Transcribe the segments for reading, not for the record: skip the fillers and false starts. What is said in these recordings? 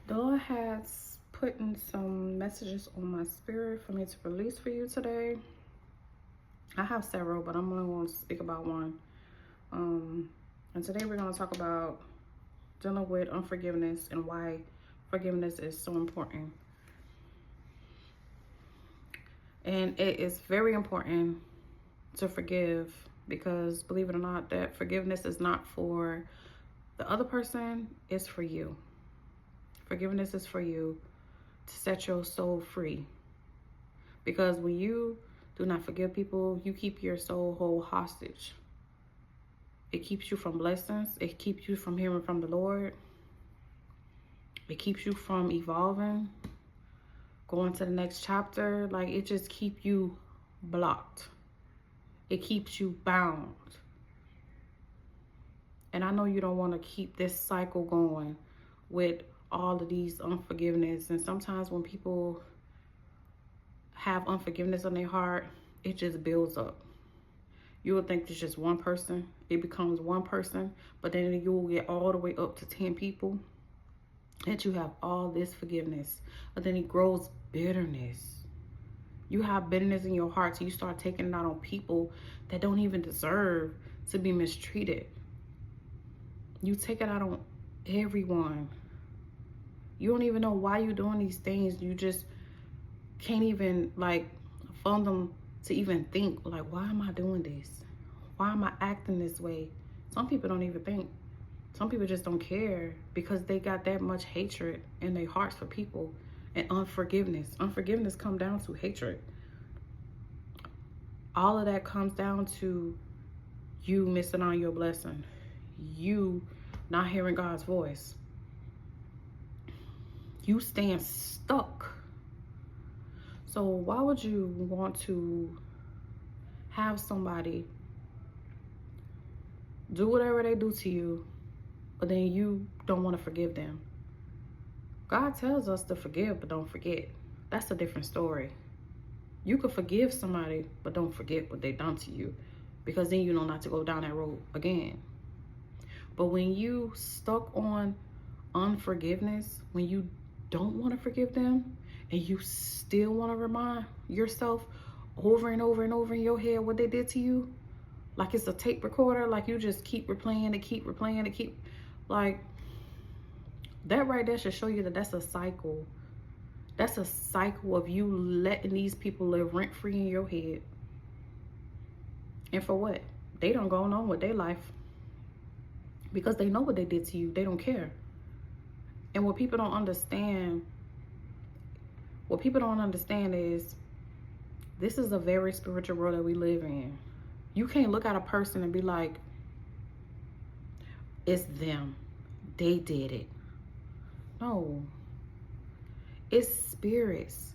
The Lord has put in some messages on my spirit for me to release for you today. I have several, but I'm only going to speak about one. And today we're going to talk about dealing with unforgiveness and why forgiveness is so important. And it is very important to forgive because, believe it or not, that forgiveness is not for the other person, it's for you. Forgiveness is for you to set your soul free. Because when you do not forgive people, you keep your soul whole hostage. It keeps you from blessings. It keeps you from hearing from the Lord. It keeps you from evolving, going to the next chapter. Like, it just keeps you blocked. It keeps you bound. And I know you don't want to keep this cycle going with all of these unforgiveness. And sometimes when people have unforgiveness on their heart, it just builds up. You would think it's just one person. It becomes one person, but then you will get all the way up to 10 people that you have all this forgiveness. But then it grows bitterness. You have bitterness in your heart, so you start taking it out on people that don't even deserve to be mistreated. You take it out on everyone. You don't even know why you're doing these things. You just can't even fathom to even think, like, why am I doing this? Why am I acting this way? Some people don't even think. Some people just don't care because they got that much hatred in their hearts for people and unforgiveness. Unforgiveness comes down to hatred. All of that comes down to you missing on your blessing. You not hearing God's voice. You staying stuck. So why would you want to have somebody do whatever they do to you, but then you don't want to forgive them? God tells us to forgive, but don't forget. That's a different story. You could forgive somebody, but don't forget what they done to you, because then you know not to go down that road again. But when you stuck on unforgiveness, when you don't want to forgive them, and you still want to remind yourself over and over and over in your head what they did to you, like it's a tape recorder, like you just keep replaying it, like, that right there should show you that that's a cycle. That's a cycle of you letting these people live rent-free in your head. And for what? They don't go on with their life because they know what they did to you. They don't care. And what people don't understand is this is a very spiritual world that we live in. You can't look at a person and be like, it's them. They did it. No. It's spirits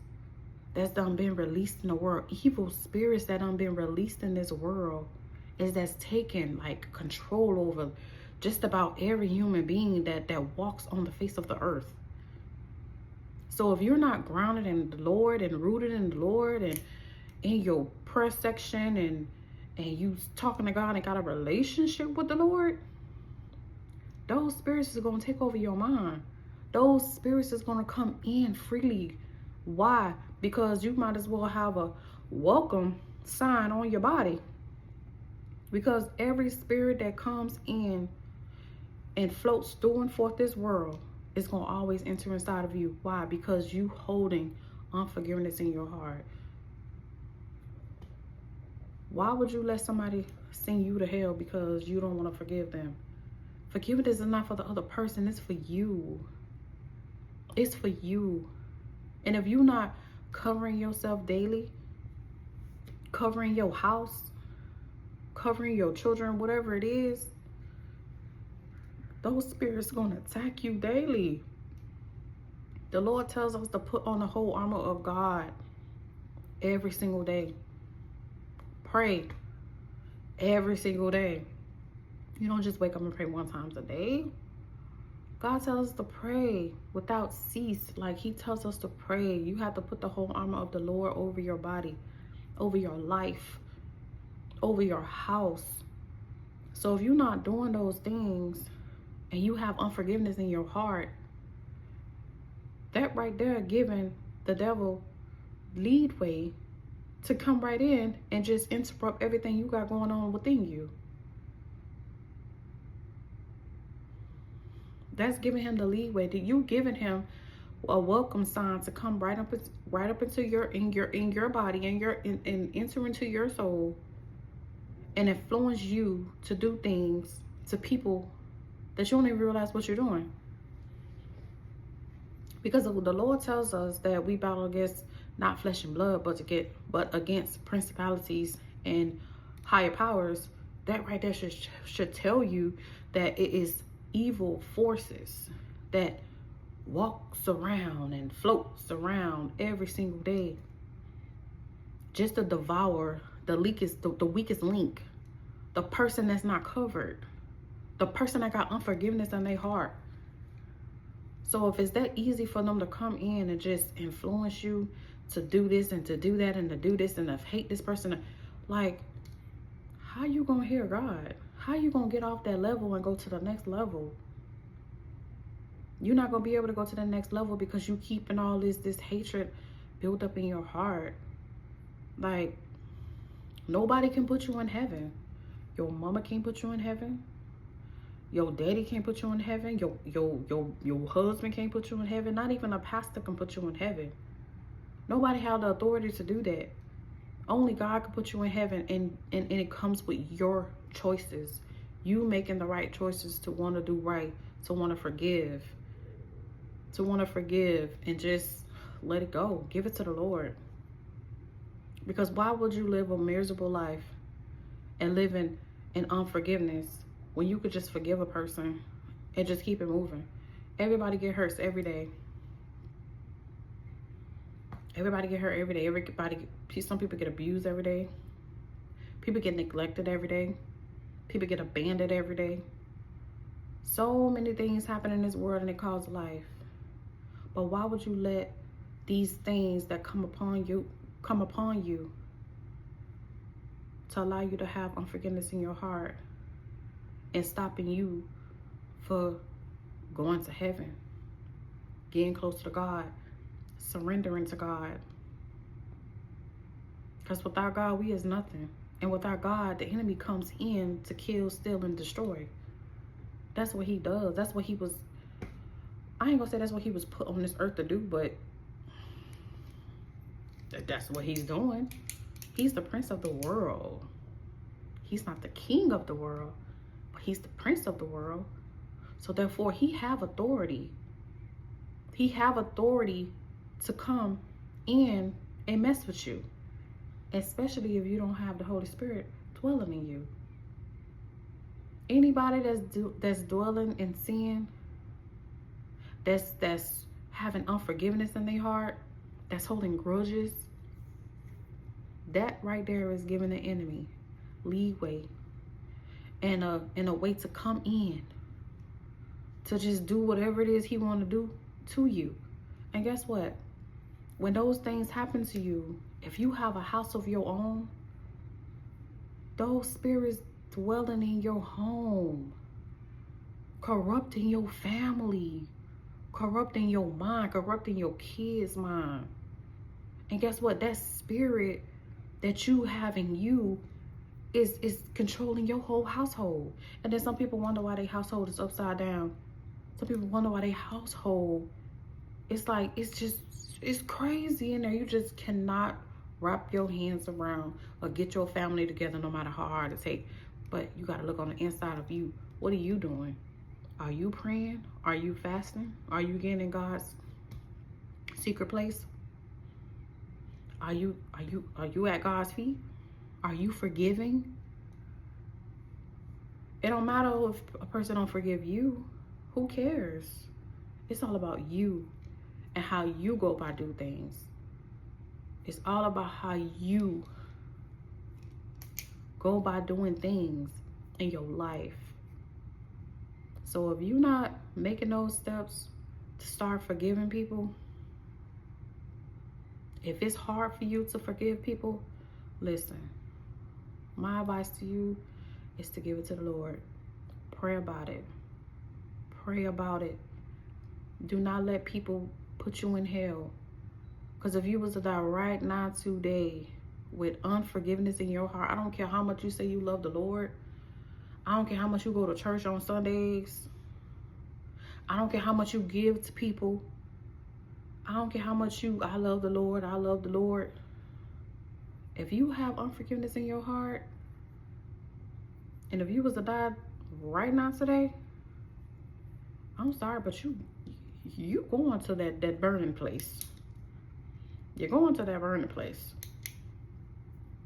that's done been released in the world. Evil spirits that done been released in this world that's taken like control over just about every human being that walks on the face of the earth. So if you're not grounded in the Lord and rooted in the Lord and in your prayer section and you talking to God and got a relationship with the Lord, those spirits is going to take over your mind. Those spirits is going to come in freely. Why? Because you might as well have a welcome sign on your body. Because every spirit that comes in and floats through and forth this world is going to always enter inside of you. Why? Because you holding unforgiveness in your heart. Why would you let somebody send you to hell because you don't want to forgive them? Forgiveness is not for the other person. It's for you. It's for you. And if you're not covering yourself daily, covering your house, covering your children, whatever it is, those spirits are going to attack you daily. The Lord tells us to put on the whole armor of God every single day. Pray every single day. You don't just wake up and pray one time a day. God tells us to pray without cease. Like, he tells us to pray. You have to put the whole armor of the Lord over your body, over your life, over your house. So if you're not doing those things and you have unforgiveness in your heart, That right there giving the devil leadway to come right in and just interrupt everything you got going on within you. That's giving him the leeway. That you giving him a welcome sign to come right up into your body and enter into your soul and influence you to do things to people that you don't even realize what you're doing. Because the Lord tells us that we battle against not flesh and blood, but against principalities and higher powers. That right there should tell you that it is evil forces that walks around and floats around every single day just to devour the weakest link, the person that's not covered, the person that got unforgiveness in their heart. So if it's that easy for them to come in and just influence you to do this and to do that and to do this and to hate this person, like, how you gonna hear God? How you gonna get off that level and go to the next level? You're not gonna be able to go to the next level because you keeping all this hatred built up in your heart. Like, nobody can put you in heaven. Your mama can't put you in heaven. Your daddy can't put you in heaven. Your husband can't put you in heaven. Not even a pastor can put you in heaven. Nobody has the authority to do that. Only God can put you in heaven, and it comes with your choices. You making the right choices to want to do right, to want to forgive. To want to forgive and just let it go. Give it to the Lord. Because why would you live a miserable life and live in unforgiveness when you could just forgive a person and just keep it moving? Everybody get hurt every day. Everybody get hurt every day. Some people get abused every day. People get neglected every day. People get abandoned every day. So many things happen in this world and it causes life. But why would you let these things that come upon you to allow you to have unforgiveness in your heart and stopping you for going to heaven, getting close to God, surrendering to God? Because without God, we is nothing. And without God, the enemy comes in to kill, steal, and destroy. That's what he does. That's what he was, I ain't gonna say that's what he was put on this earth to do, but that's what he's doing. He's the prince of the world. He's not the king of the world, but he's the prince of the world. So therefore, he have authority. He have authority to come in and mess with you, especially if you don't have the Holy Spirit dwelling in you. Anybody that's dwelling in sin, that's having unforgiveness in their heart, that's holding grudges, that right there is giving the enemy leeway and a way to come in to just do whatever it is he want to do to you. And guess what? When those things happen to you, if you have a house of your own, those spirits dwelling in your home, corrupting your family, corrupting your mind, corrupting your kids' mind. And guess what? That spirit that you have in you is controlling your whole household. And then some people wonder why their household is upside down. Some people wonder why their household, it's like, it's crazy in there. You just cannot wrap your hands around or get your family together no matter how hard it takes. But you got to look on the inside of you. What are you doing? Are you praying? Are you fasting? Are you getting in God's secret place? Are you at God's feet? Are you forgiving? It don't matter if a person don't forgive you. Who cares? It's all about you and how you go by do things. It's all about how you go by doing things in your life. So if you're not making those steps to start forgiving people, if it's hard for you to forgive people, listen, my advice to you is to give it to the Lord. Pray about it. Pray about it. Do not let people put you in hell. Because if you was to die right now today with unforgiveness in your heart, I don't care how much you say you love the Lord. I don't care how much you go to church on Sundays. I don't care how much you give to people. I don't care how much I love the Lord, I love the Lord. If you have unforgiveness in your heart, and if you was to die right now today, I'm sorry, but you going to that burning place. You're going to that burning place.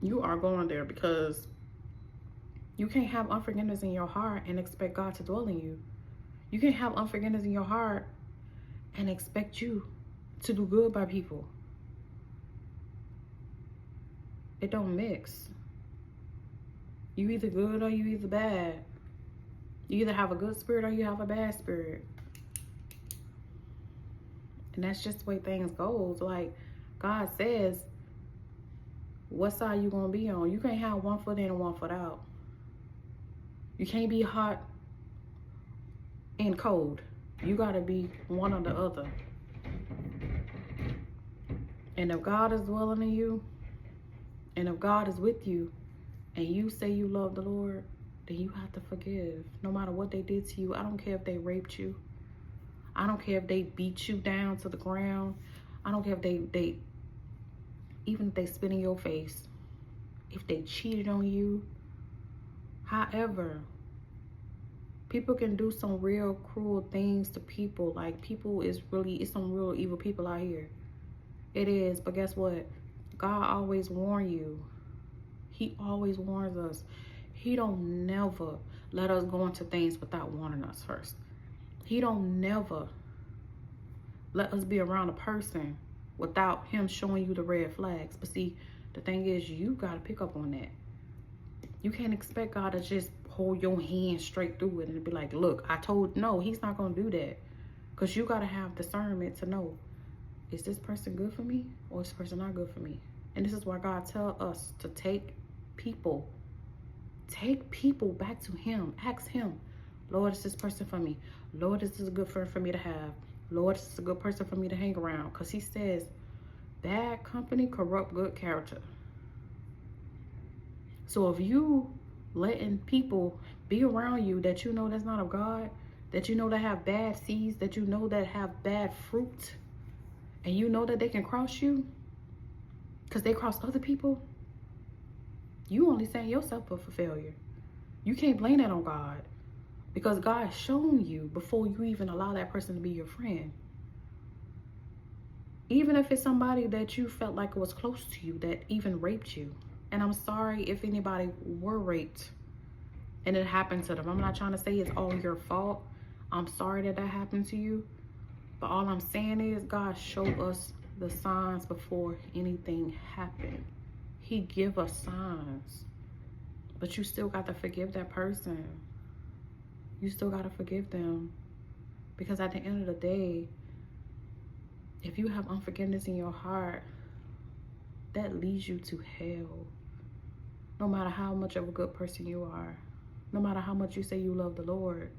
You are going there, because you can't have unforgiveness in your heart and expect God to dwell in you. You can't have unforgiveness in your heart and expect you to do good by people. It don't mix. You either good or you either bad. You either have a good spirit or you have a bad spirit. And that's just the way things goes. Like God says, what side you gonna be on? You can't have one foot in and one foot out. You can't be hot and cold. You gotta be one or the other. And if God is dwelling in you, and if God is with you, and you say you love the Lord, then you have to forgive. No matter what they did to you. I don't care if they raped you. I don't care if they beat you down to the ground. I don't care if they even if they spit in your face. If they cheated on you. However, people can do some real cruel things to people. Like it's some real evil people out here. It is, but guess what? God always warns you. He always warns us. He don't never let us go into things without warning us first. He don't never let us be around a person without him showing you the red flags. But see, the thing is, you got to pick up on that. You can't expect God to just hold your hand straight through it and be like, look, no, he's not going to do that. Because you got to have discernment to know, is this person good for me or is this person not good for me? And this is why God tells us to take people back to him. Ask him, Lord, is this person for me? Lord, is this a good friend for me to have? Lord, is this a good person for me to hang around? Because he says, bad company corrupt good character. So if you letting people be around you that you know that's not of God, that you know that have bad seeds, that you know that have bad fruit, and you know that they can cross you because they cross other people, you only setting yourself up for failure. You can't blame that on God, because God has shown you before you even allow that person to be your friend. Even if it's somebody that you felt like was close to you that even raped you. And I'm sorry if anybody were raped and it happened to them. I'm not trying to say it's all your fault. I'm sorry that happened to you. But all I'm saying is God showed us the signs before anything happened. He give us signs. But you still got to forgive that person. You still got to forgive them. Because at the end of the day, if you have unforgiveness in your heart, that leads you to hell. No matter how much of a good person you are, no matter how much you say you love the Lord,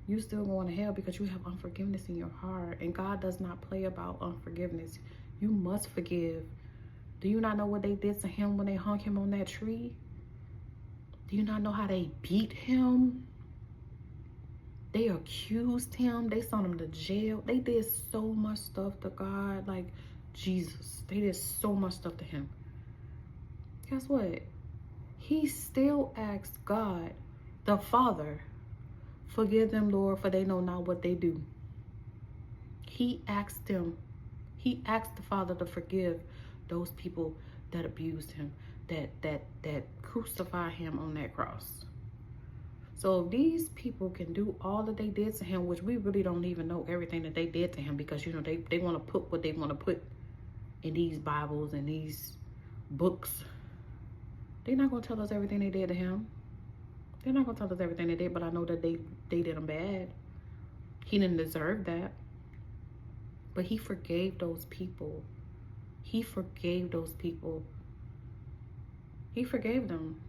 you still going to hell because you have unforgiveness in your heart. And God does not play about unforgiveness. You must forgive. Do you not know what they did to him when they hung him on that tree? Do you not know how they beat him? They accused him. They sent him to jail. They did so much stuff to God, like Jesus. They did so much stuff to him. Guess what? He still asked God, the Father, forgive them, Lord, for they know not what they do. He asked him. He asked the Father to forgive those people that abused him, that crucified him on that cross. So if these people can do all that they did to him, which we really don't even know everything that they did to him, because you know they want to put what they want to put in these Bibles and these books. They're not going to tell us everything they did to him. They're not going to tell us everything they did, but I know that they did him bad. He didn't deserve that. But he forgave those people. He forgave those people. He forgave them.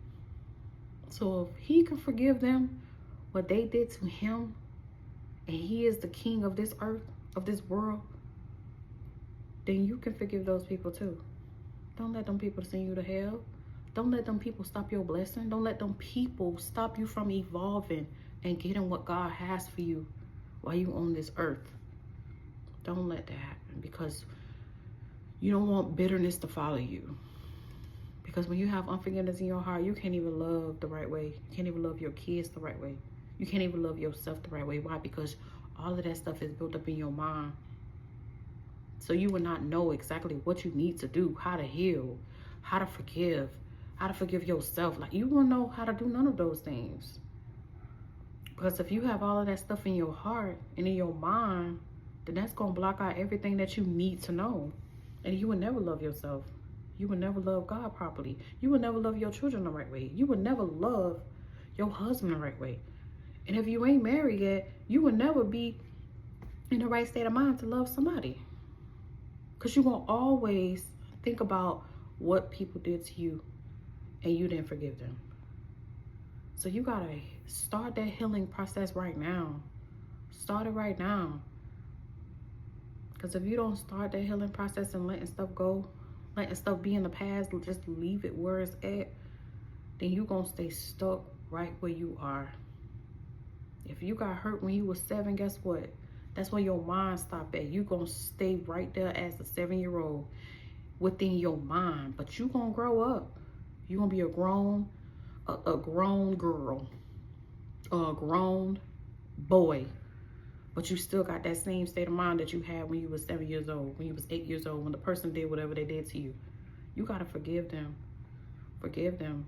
So if he can forgive them what they did to him, and he is the king of this earth, of this world, then you can forgive those people too. Don't let them people send you to hell. Don't let them people stop your blessing. Don't let them people stop you from evolving and getting what God has for you while you on this earth. Don't let that happen, because you don't want bitterness to follow you. Because when you have unforgiveness in your heart, you can't even love the right way. You can't even love your kids the right way. You can't even love yourself the right way. Why? Because all of that stuff is built up in your mind. So you will not know exactly what you need to do, how to heal, how to forgive yourself. Like, you won't know how to do none of those things. Because if you have all of that stuff in your heart and in your mind, then that's going to block out everything that you need to know. And you will never love yourself. You will never love God properly. You will never love your children the right way. You will never love your husband the right way. And if you ain't married yet, you will never be in the right state of mind to love somebody. Because you're going to always think about what people did to you and you didn't forgive them. So you got to start that healing process right now. Start it right now. Because if you don't start that healing process and letting stuff go, letting stuff be in the past, just leave it where it's at, then you're going to stay stuck right where you are. If you got hurt when you were 7, guess what? That's where your mind stopped at. You're going to stay right there as a 7-year-old within your mind. But you're going to grow up. You're going to be a grown girl, or a grown boy. But you still got that same state of mind that you had when you was 7 years old, when you was 8 years old, when the person did whatever they did to you. You got to forgive them. Forgive them.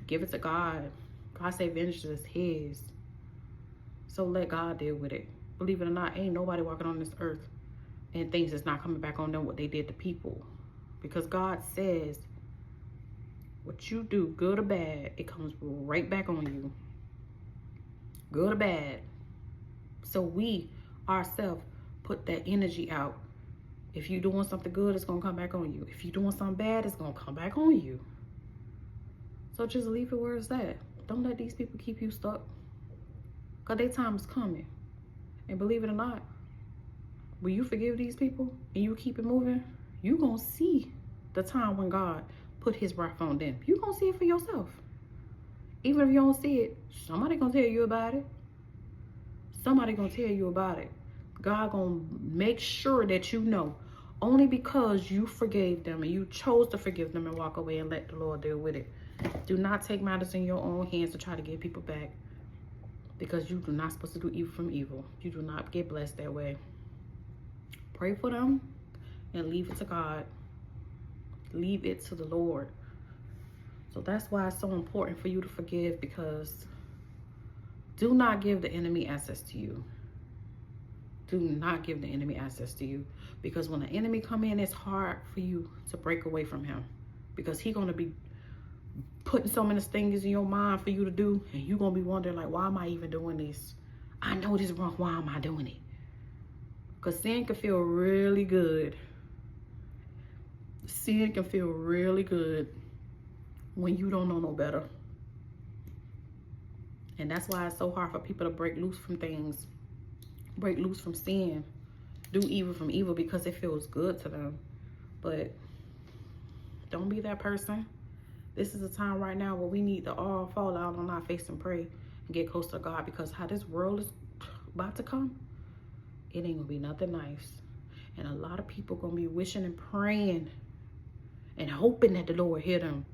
Give it to God. God say vengeance is his. So let God deal with it. Believe it or not, ain't nobody walking on this earth and things is not coming back on them what they did to people. Because God says, what you do, good or bad, it comes right back on you. Good or bad. So we, ourselves, put that energy out. If you're doing something good, it's going to come back on you. If you're doing something bad, it's going to come back on you. So just leave it where it's at. Don't let these people keep you stuck. Because their time is coming. And believe it or not, when you forgive these people and you keep it moving, you're going to see the time when God put his wrath on them. You're going to see it for yourself. Even if you don't see it, somebody going to tell you about it. Somebody going to tell you about it. God going to make sure that you know. Only because you forgave them and you chose to forgive them and walk away and let the Lord deal with it. Do not take matters in your own hands to try to get people back. Because you do not supposed to do evil from evil. You do not get blessed that way. Pray for them and leave it to God. Leave it to the Lord. So that's why it's so important for you to forgive, because do not give the enemy access to you. Do not give the enemy access to you. Because when the enemy come in, it's hard for you to break away from him. Because he's going to be putting so many things in your mind for you to do. And you're going to be wondering, like, why am I even doing this? I know this is wrong. Why am I doing it? Because sin can feel really good. Sin can feel really good when you don't know no better. And that's why it's so hard for people to break loose from things. Break loose from sin. Do evil from evil because it feels good to them. But don't be that person. This is a time right now where we need to all fall out on our face and pray and get close to God. Because how this world is about to come, it ain't going to be nothing nice. And a lot of people going to be wishing and praying and hoping that the Lord hear them.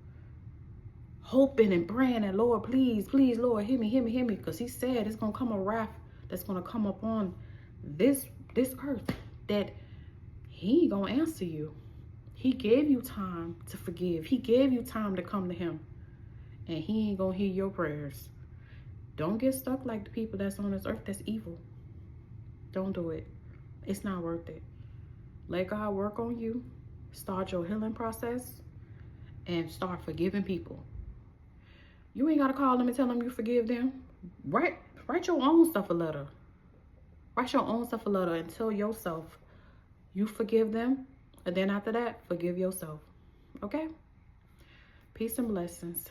Hoping and praying that, Lord, please, please, Lord, hear me, hear me, hear me. Because he said it's going to come a wrath that's going to come upon this earth that he ain't going to answer you. He gave you time to forgive. He gave you time to come to him. And he ain't going to hear your prayers. Don't get stuck like the people that's on this earth that's evil. Don't do it. It's not worth it. Let God work on you. Start your healing process. And start forgiving people. You ain't got to call them and tell them you forgive them. Write your own stuff a letter. Write your own stuff a letter and tell yourself you forgive them. And then after that, forgive yourself. Okay? Peace and blessings.